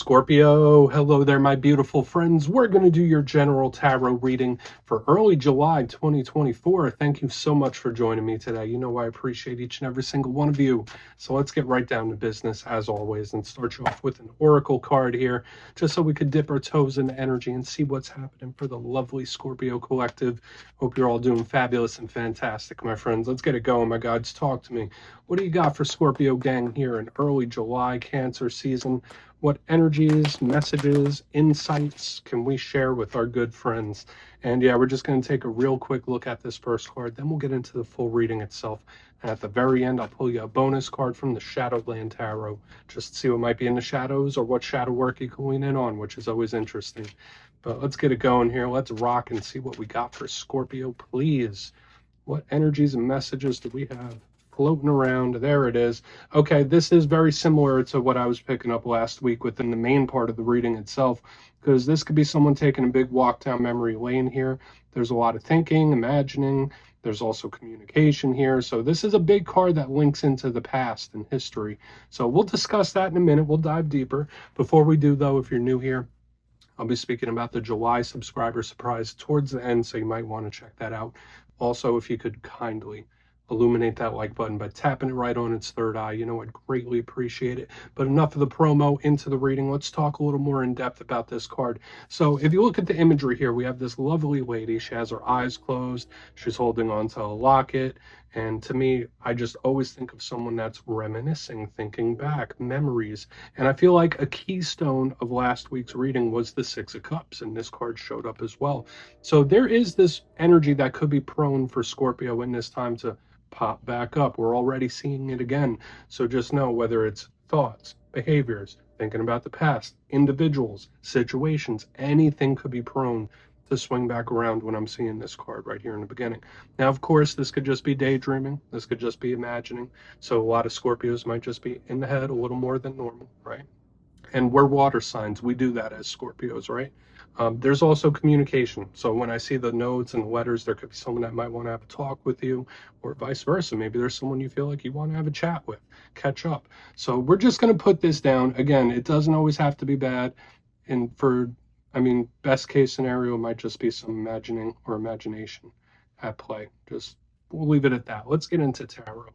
Scorpio, hello there, my beautiful friends. We're going to do your general tarot reading for early July 2024. Thank you so much for joining me today. You know I appreciate each and every single one of you. So let's get right down to business as always and start you off with an oracle card here, just so we could dip our toes into energy and see what's happening for the lovely Scorpio collective. Hope you're all doing fabulous and fantastic, my friends. Let's get it going, my gods. Talk to me. What do you got for Scorpio gang here in early July, Cancer season? What energies, messages, insights can we share with our good friends? And yeah, we're just going to take a real quick look at this first card, then we'll get into the full reading itself. And at the very end, I'll pull you a bonus card from the Shadowland Tarot, just to see what might be in the shadows or what shadow work you can lean in on, which is always interesting. But let's get it going here. Let's rock and see what we got for Scorpio, please. What energies and messages do we have floating around? There it is. Okay, this is very similar to what I was picking up last week within the main part of the reading itself, because this could be someone taking a big walk down memory lane here. There's a lot of thinking, imagining. There's also communication here. So this is a big card that links into the past and history. So we'll discuss that in a minute. We'll dive deeper. Before we do, though, if you're new here, I'll be speaking about the July subscriber surprise towards the end, so you might want to check that out. Also, if you could kindly illuminate that like button by tapping it right on its third eye, you know, I'd greatly appreciate it. But enough of the promo, into the reading. Let's talk a little more in depth about this card. So if you look at the imagery here, we have this lovely lady. She has her eyes closed. She's holding on to a locket. And to me, I just always think of someone that's reminiscing, thinking back, memories. And I feel like a keystone of last week's reading was the Six of Cups, and this card showed up as well. So there is this energy that could be prone for Scorpio in this time to pop back up. We're already seeing it again. So just know, whether it's thoughts, behaviors, thinking about the past, individuals, situations, anything could be prone to swing back around when I'm seeing this card right here in the beginning. Now, of course, this could just be daydreaming. This could just be imagining. So a lot of Scorpios might just be in the head a little more than normal, right? And we're water signs. We do that as Scorpios, right? There's also communication. So when I see the notes and the letters, there could be someone that might want to have a talk with you, or vice versa. Maybe there's someone you feel like you want to have a chat with, catch up. So we're just going to put this down. Again, it doesn't always have to be bad. And best case scenario might just be some imagining or imagination at play. We'll leave it at that. Let's get into tarot.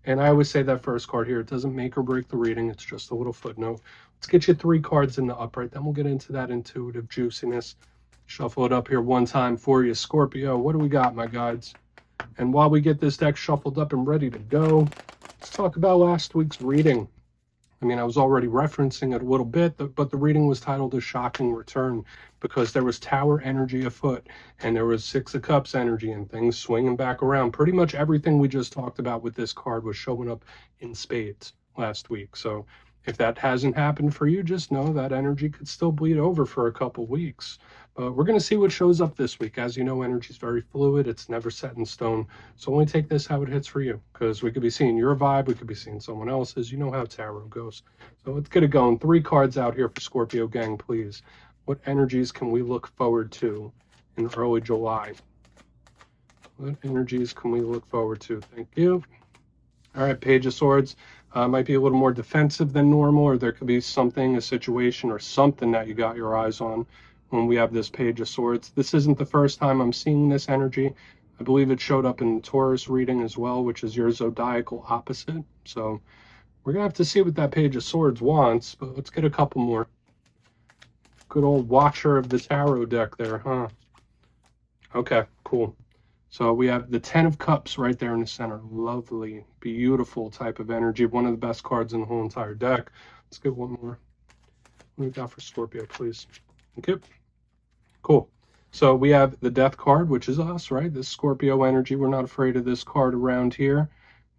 And I always say that first card here, it doesn't make or break the reading. It's just a little footnote. Let's get you 3 cards in the upright. Then we'll get into that intuitive juiciness. Shuffle it up here one time for you, Scorpio. What do we got, my guides? And while we get this deck shuffled up and ready to go, let's talk about last week's reading. I was already referencing it a little bit, but the reading was titled A Shocking Return, because there was Tower energy afoot, and there was Six of Cups energy and things swinging back around. Pretty much everything we just talked about with this card was showing up in spades last week. So if that hasn't happened for you, just know that energy could still bleed over for a couple weeks. But we're going to see what shows up this week. As you know, energy is very fluid. It's never set in stone. So only take this how it hits for you, because we could be seeing your vibe. We could be seeing someone else's. You know how tarot goes. So let's get it going. 3 cards out here for Scorpio gang, please. What energies can we look forward to in early July? What energies can we look forward to? Thank you. All right, Page of Swords. Might be a little more defensive than normal, or there could be something, a situation or something that you got your eyes on when we have this Page of Swords. This isn't the first time I'm seeing this energy. I believe it showed up in the Taurus reading as well, which is your zodiacal opposite. So we're going to have to see what that Page of Swords wants, but let's get a couple more. Good old Watcher of the Tarot deck there, huh? Okay, cool. So we have the 10 of Cups right there in the center. Lovely, beautiful type of energy. One of the best cards in the whole entire deck. Let's get one more. What do we got for Scorpio, please? Okay. Cool. So we have the Death card, which is us, right? This Scorpio energy. We're not afraid of this card around here.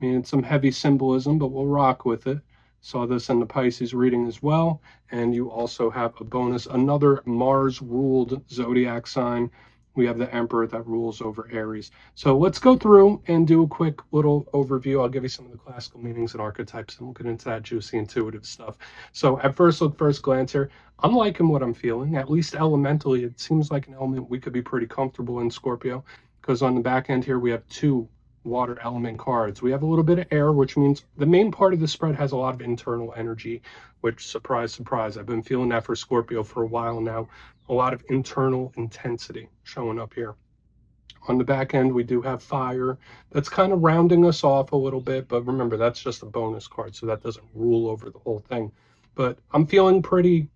It's some heavy symbolism, but we'll rock with it. Saw this in the Pisces reading as well. And you also have a bonus, another Mars-ruled zodiac sign. We have the Emperor that rules over Aries. So let's go through and do a quick little overview. I'll give you some of the classical meanings and archetypes, and we'll get into that juicy intuitive stuff. So at first glance here, I'm liking what I'm feeling. At least elementally, it seems like an element we could be pretty comfortable in, Scorpio, because on the back end here, we have 2 water element cards. We have a little bit of air, which means the main part of the spread has a lot of internal energy, which, surprise, surprise, I've been feeling that for Scorpio for a while now. A lot of internal intensity showing up here. On the back end, we do have fire. That's kind of rounding us off a little bit, but remember, that's just a bonus card, so that doesn't rule over the whole thing. But I'm feeling pretty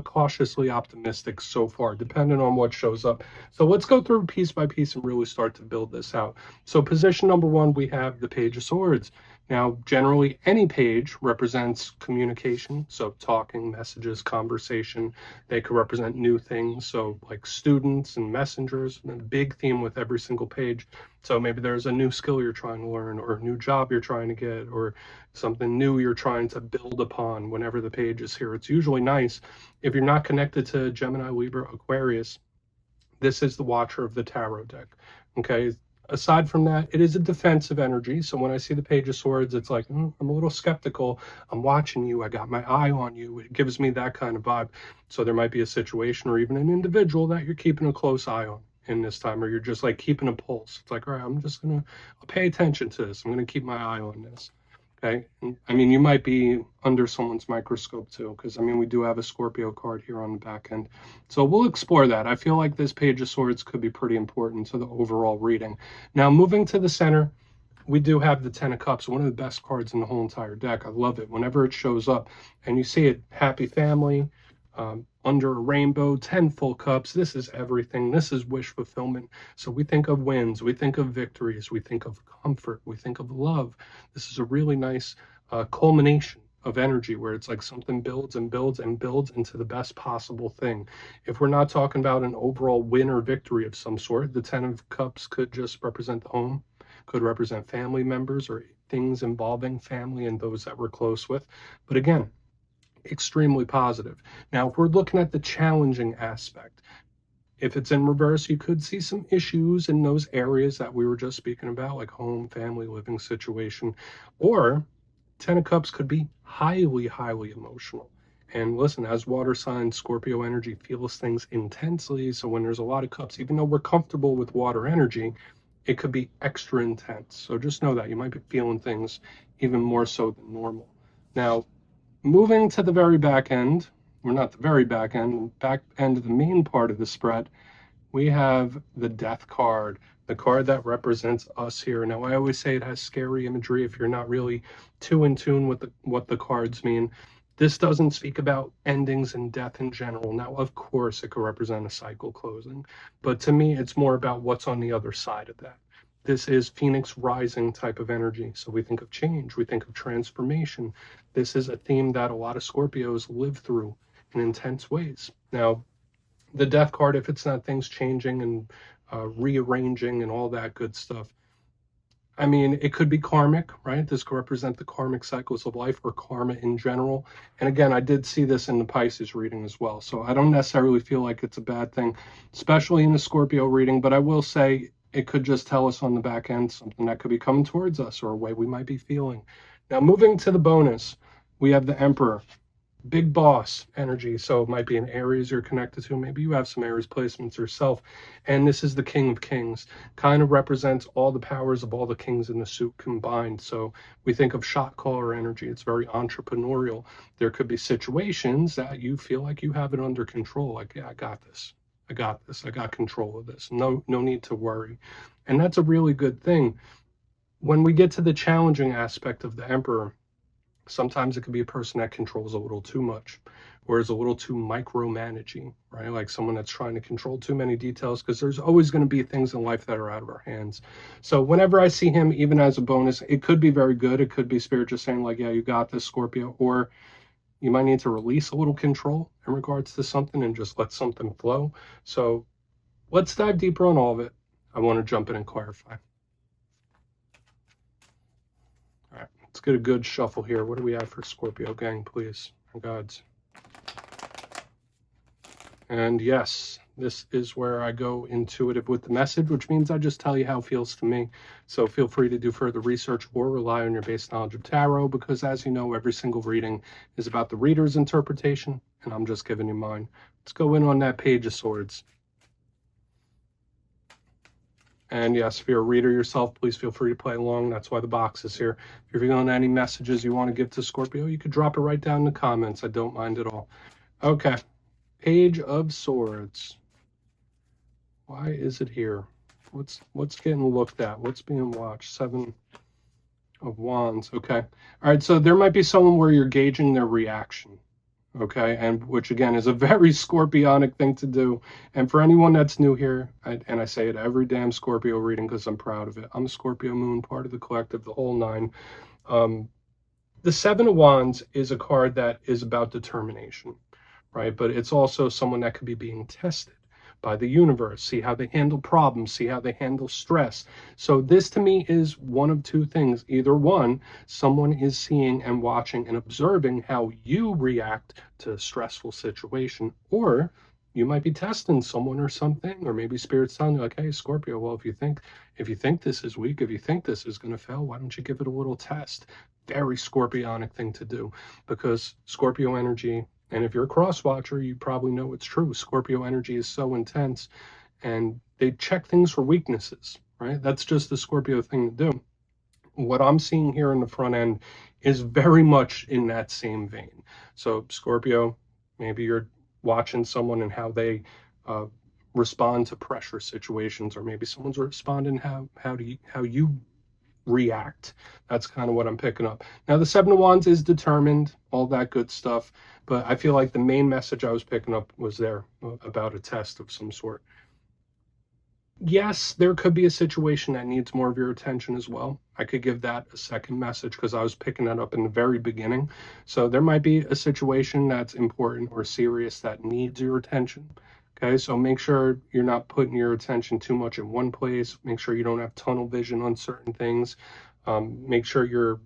cautiously optimistic so far, depending on what shows up. So let's go through piece by piece and really start to build this out. So position number one, we have the Page of Swords. Now, generally, any page represents communication, so talking, messages, conversation. They could represent new things, so like students and messengers, and a big theme with every single page. So maybe there's a new skill you're trying to learn, or a new job you're trying to get, or something new you're trying to build upon whenever the page is here. It's usually nice. If you're not connected to Gemini, Libra, Aquarius, this is the Watcher of the Tarot deck. Okay, aside from that, it is a defensive energy. So when I see the Page of Swords, it's like, I'm a little skeptical. I'm watching you. I got my eye on you. It gives me that kind of vibe. So there might be a situation or even an individual that you're keeping a close eye on in this time, or you're just like keeping a pulse. It's like, all right, I'll pay attention to this. I'm going to keep my eye on this. Okay. I mean, you might be under someone's microscope too, because I mean, we do have a Scorpio card here on the back end. So we'll explore that. I feel like this Page of Swords could be pretty important to the overall reading. Now, moving to the center, we do have the Ten of Cups, one of the best cards in the whole entire deck. I love it whenever it shows up and you see it, happy family, under a rainbow, 10 full cups. This is everything. This is wish fulfillment. So we think of wins, we think of victories, we think of comfort, we think of love. This is a really nice culmination of energy where it's like something builds and builds and builds into the best possible thing. If we're not talking about an overall win or victory of some sort, the 10 of Cups could just represent the home, could represent family members or things involving family and those that we're close with. But again, extremely positive. Now, if we're looking at the challenging aspect, if it's in reverse, you could see some issues in those areas that we were just speaking about, like home, family, living situation. Or 10 of Cups could be highly, highly emotional. And listen, as water sign, Scorpio energy feels things intensely. So when there's a lot of cups, even though we're comfortable with water energy, it could be extra intense. So just know that you might be feeling things even more so than normal. Now, moving to the very back end, or not the very back end of the main part of the spread, we have the Death card, the card that represents us here. Now, I always say it has scary imagery if you're not really too in tune with what the cards mean. This doesn't speak about endings and death in general. Now, of course, it could represent a cycle closing, but to me, it's more about what's on the other side of that. This is Phoenix rising type of energy. So we think of change, we think of transformation. This is a theme that a lot of Scorpios live through in intense ways. Now, the Death card, if it's not things changing and rearranging and all that good stuff, I mean, it could be karmic, right? This could represent the karmic cycles of life or karma in general. And again, I did see this in the Pisces reading as well. So I don't necessarily feel like it's a bad thing, especially in the Scorpio reading. But I will say it could just tell us on the back end something that could be coming towards us or a way we might be feeling. Now, moving to the bonus, we have the Emperor. Big boss energy. So it might be an Aries you're connected to. Maybe you have some Aries placements yourself. And this is the King of Kings. Kind of represents all the powers of all the kings in the suit combined. So we think of shot caller energy. It's very entrepreneurial. There could be situations that you feel like you have it under control. Like, yeah, I got this. I got this. I got control of this. No need to worry. And that's a really good thing. When we get to the challenging aspect of the Emperor, sometimes it could be a person that controls a little too much or is a little too micromanaging, right? Like someone that's trying to control too many details, because there's always going to be things in life that are out of our hands. So whenever I see him, even as a bonus, it could be very good. It could be Spirit just saying like, yeah, you got this, Scorpio, or you might need to release a little control in regards to something and just let something flow. So let's dive deeper on all of it. I want to jump in and clarify. All right, let's get a good shuffle here. What do we have for Scorpio gang, please? Oh, gods. And yes, this is where I go intuitive with the message, which means I just tell you how it feels to me. So feel free to do further research or rely on your base knowledge of tarot, because as you know, every single reading is about the reader's interpretation, and I'm just giving you mine. Let's go in on that Page of Swords. And yes, if you're a reader yourself, please feel free to play along. That's why the box is here. If you're feeling any messages you want to give to Scorpio, you could drop it right down in the comments. I don't mind at all. Okay, Page of Swords. Why is it here? What's getting looked at? What's being watched? 7 of Wands. Okay. All right, so there might be someone where you're gauging their reaction. Okay, and which again is a very scorpionic thing to do. And for anyone that's new here, and I say it every damn Scorpio reading because I'm proud of it. I'm a Scorpio moon, part of the collective, the whole nine. The 7 of Wands is a card that is about determination, right? But it's also someone that could be being tested by the universe, see how they handle problems, see how they handle stress. So this to me is one of two things. Either one, someone is seeing and watching and observing how you react to a stressful situation, or you might be testing someone or something, or maybe spirit's telling you like, hey, Scorpio, well, if you think this is weak, if you think this is going to fail, why don't you give it a little test? Very scorpionic thing to do, because Scorpio energy, and if you're a cross watcher, you probably know it's true. Scorpio energy is so intense, and they check things for weaknesses, right? That's just the Scorpio thing to do. What I'm seeing here in the front end is very much in that same vein. So Scorpio, maybe you're watching someone and how they respond to pressure situations, or maybe someone's responding how you react. That's kind of what I'm picking up. Now, the 7 of Wands is determined, all that good stuff, but I feel like the main message I was picking up was there about a test of some sort. Yes, there could be a situation that needs more of your attention as well. I could give that a second message because I was picking that up in the very beginning. So there might be a situation that's important or serious that needs your attention. Okay, so make sure you're not putting your attention too much in one place. Make sure you don't have tunnel vision on certain things. Make sure you're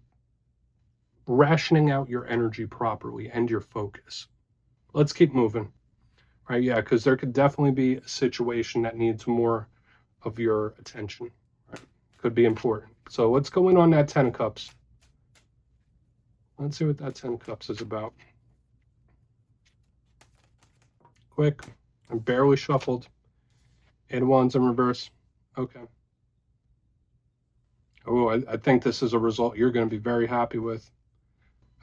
rationing out your energy properly and your focus. Let's keep moving. Right, yeah, because there could definitely be a situation that needs more of your attention. Right? Could be important. So what's going on that 10 of Cups? Let's see what that 10 of Cups is about. Quick. I barely shuffled. 8 of Wands in reverse. Okay. Oh, I think this is a result you're going to be very happy with.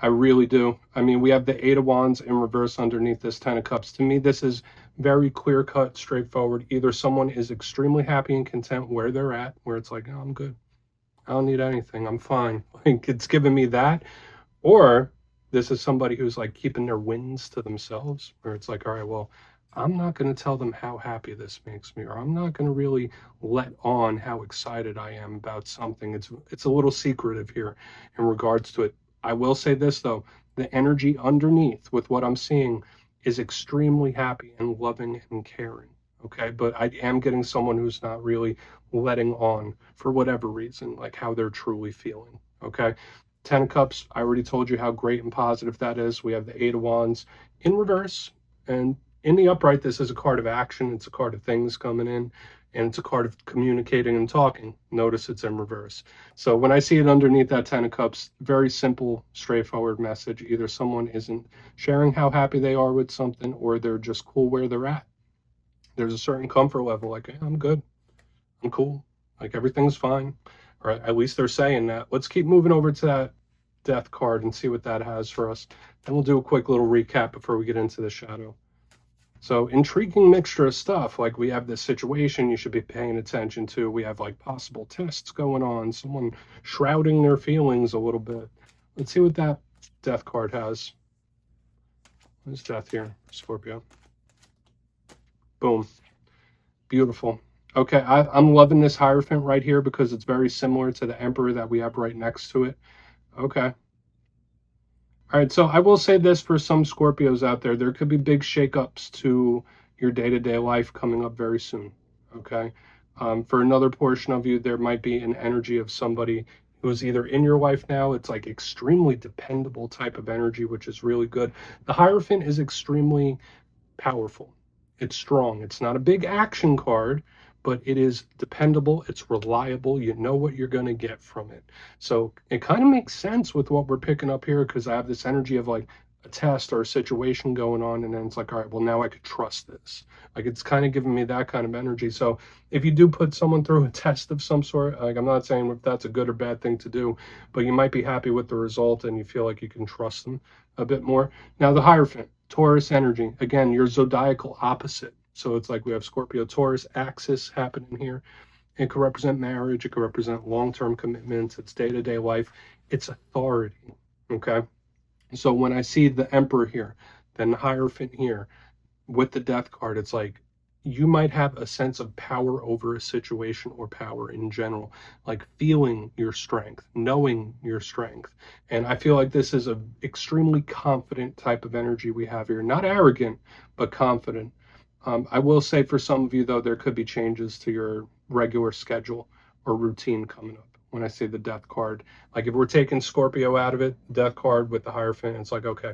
I really do. I mean, we have the 8 of Wands in reverse underneath this 10 of Cups. To me, this is very clear-cut, straightforward. Either someone is extremely happy and content where they're at, where it's like, oh, I'm good. I don't need anything. I'm fine. Like, it's giving me that. Or this is somebody who's like keeping their wins to themselves, where it's like, all right, well, I'm not going to tell them how happy this makes me, or I'm not going to really let on how excited I am about something. It's a little secretive here in regards to it. I will say this, though. The energy underneath with what I'm seeing is extremely happy and loving and caring, okay? But I am getting someone who's not really letting on for whatever reason, like how they're truly feeling, okay? 10 of Cups, I already told you how great and positive that is. We have the 8 of Wands in reverse, and in the upright, this is a card of action. It's a card of things coming in, and it's a card of communicating and talking. Notice it's in reverse. So when I see it underneath that 10 of Cups, very simple, straightforward message. Either someone isn't sharing how happy they are with something, or they're just cool where they're at. There's a certain comfort level, like, hey, I'm good. I'm cool. Like, everything's fine. Or at least they're saying that. Let's keep moving over to that Death card and see what that has for us. And we'll do a quick little recap before we get into the shadow. So intriguing mixture of stuff. Like, we have this situation you should be paying attention to. We have like possible tests going on, someone shrouding their feelings a little bit. Let's see what that Death card has. There's Death here, Scorpio. Boom. Beautiful. Okay, I'm loving this Hierophant right here because it's very similar to the Emperor that we have right next to it. Okay. All right, so I will say this for some Scorpios out there, there could be big shakeups to your day-to-day life coming up very soon, okay? For another portion of you, there might be an energy of somebody who's either in your life now. It's like extremely dependable type of energy, which is really good. The Hierophant is extremely powerful. It's strong. It's not a big action card, but it is dependable, it's reliable, you know what you're going to get from it. So it kind of makes sense with what we're picking up here, because I have this energy of like a test or a situation going on, and then it's like, all right, well, now I could trust this. Like, it's kind of giving me that kind of energy. So if you do put someone through a test of some sort, like, I'm not saying if that's a good or bad thing to do, but you might be happy with the result and you feel like you can trust them a bit more. Now, the Hierophant, Taurus energy, again, your zodiacal opposite. So it's like we have Scorpio Taurus axis happening here. It could represent marriage. It could represent long-term commitments. It's day-to-day life. It's authority. Okay. So when I see the Emperor here, then the Hierophant here with the Death card, it's like you might have a sense of power over a situation or power in general, like feeling your strength, knowing your strength. And I feel like this is an extremely confident type of energy we have here. Not arrogant, but confident. I will say for some of you, though, there could be changes to your regular schedule or routine coming up. When I say the Death card, like if we're taking Scorpio out of it, Death card with the Hierophant, it's like, okay,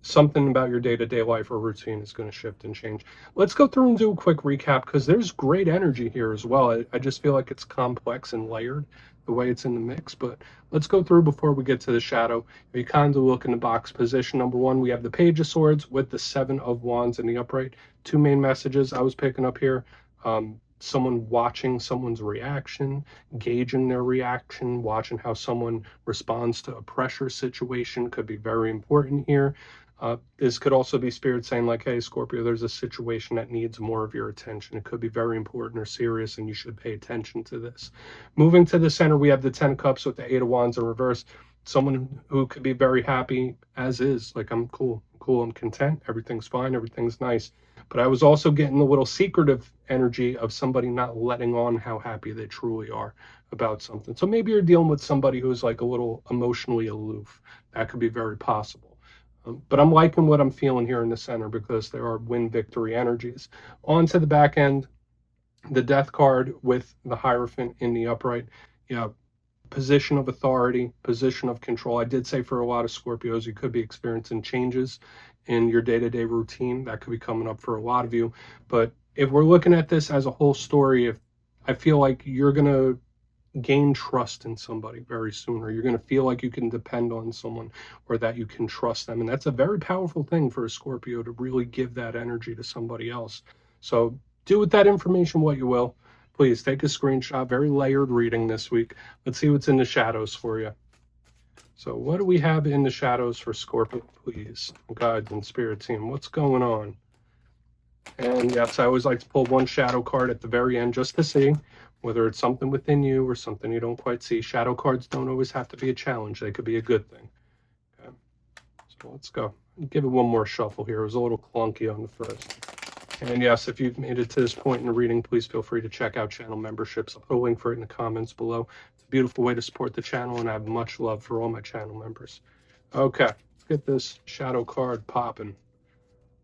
something about your day-to-day life or routine is going to shift and change. Let's go through and do a quick recap, because there's great energy here as well. I just feel like it's complex and layered the way it's in the mix. But let's go through before we get to the shadow. If you kind of look in the box position, number one, we have the Page of Swords with the Seven of Wands in the upright. Two main messages I was picking up here. Someone watching someone's reaction, gauging their reaction, watching how someone responds to a pressure situation could be very important here. This could also be Spirit saying like, hey, Scorpio, there's a situation that needs more of your attention. It could be very important or serious, and you should pay attention to this. Moving to the center, we have the 10 of Cups with the 8 of Wands in reverse. Someone who could be very happy as is, like, I'm cool, I'm content, everything's fine, everything's nice. But I was also getting a little secretive energy of somebody not letting on how happy they truly are about something. So maybe you're dealing with somebody who's like a little emotionally aloof. That could be very possible. But I'm liking what I'm feeling here in the center, because there are win victory energies. On to the back end, the Death card with the Hierophant in the upright. Yeah, position of authority, position of control. I did say for a lot of Scorpios, you could be experiencing changes in your day-to-day routine. That could be coming up for a lot of you. But if we're looking at this as a whole story, I feel like you're going to gain trust in somebody very soon, or you're going to feel like you can depend on someone, or that you can trust them. And that's a very powerful thing for a Scorpio, to really give that energy to somebody else. So do with that information what you will. Please take a screenshot. Very layered reading this week. Let's see what's in the shadows for you. So what do we have in the shadows for Scorpio, please? Guides and Spirit team, what's going on? And yes, I always like to pull one shadow card at the very end just to see whether it's something within you or something you don't quite see. Shadow cards don't always have to be a challenge. They could be a good thing. Okay. So let's go. Give it one more shuffle here. It was a little clunky on the first. And yes, if you've made it to this point in the reading, please feel free to check out channel memberships. I'll put a link for it in the comments below. It's a beautiful way to support the channel, and I have much love for all my channel members. Okay, let's get this shadow card popping.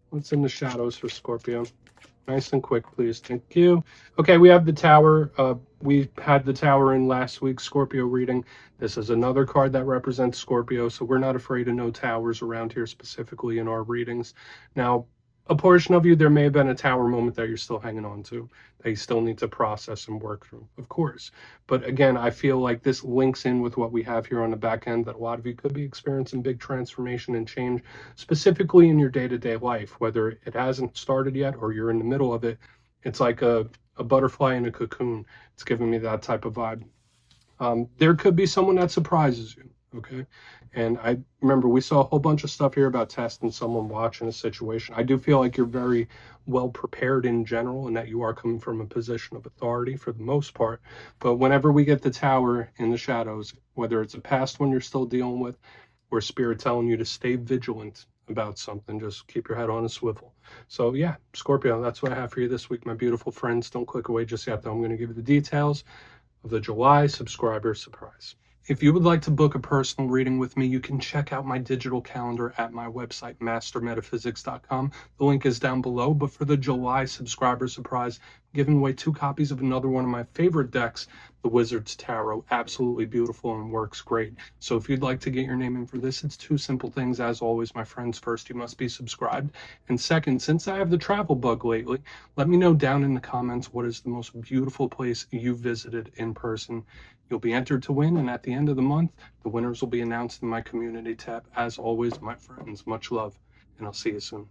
What's in the shadows for Scorpio? Nice and quick, please. Thank you. Okay, we have the Tower. We had the Tower in last week's Scorpio reading. This is another card that represents Scorpio, so we're not afraid of no towers around here, specifically in our readings. Now, a portion of you, there may have been a Tower moment that you're still hanging on to, that you still need to process and work through, of course. But again, I feel like this links in with what we have here on the back end, that a lot of you could be experiencing big transformation and change, specifically in your day-to-day life, whether it hasn't started yet or you're in the middle of it. It's like a butterfly in a cocoon. It's giving me that type of vibe. There could be someone that surprises you. Okay. And I remember we saw a whole bunch of stuff here about testing someone, watching a situation. I do feel like you're very well prepared in general, and that you are coming from a position of authority for the most part. But whenever we get the Tower in the shadows, whether it's a past one you're still dealing with, or Spirit telling you to stay vigilant about something, just keep your head on a swivel. So yeah, Scorpio, that's what I have for you this week, my beautiful friends. Don't click away just yet, though. I'm going to give you the details of the July subscriber surprise. If you would like to book a personal reading with me, you can check out my digital calendar at my website, mastermetaphysics.com. The link is down below. But for the July subscriber surprise, I'm giving away 2 copies of another one of my favorite decks, the Wizard's Tarot. Absolutely beautiful and works great. So if you'd like to get your name in for this, it's 2 simple things. As always, my friends, first, you must be subscribed. And second, since I have the travel bug lately, let me know down in the comments what is the most beautiful place you visited in person You'll be entered to win, and at the end of the month, the winners will be announced in my community tab. As always, my friends, much love, and I'll see you soon.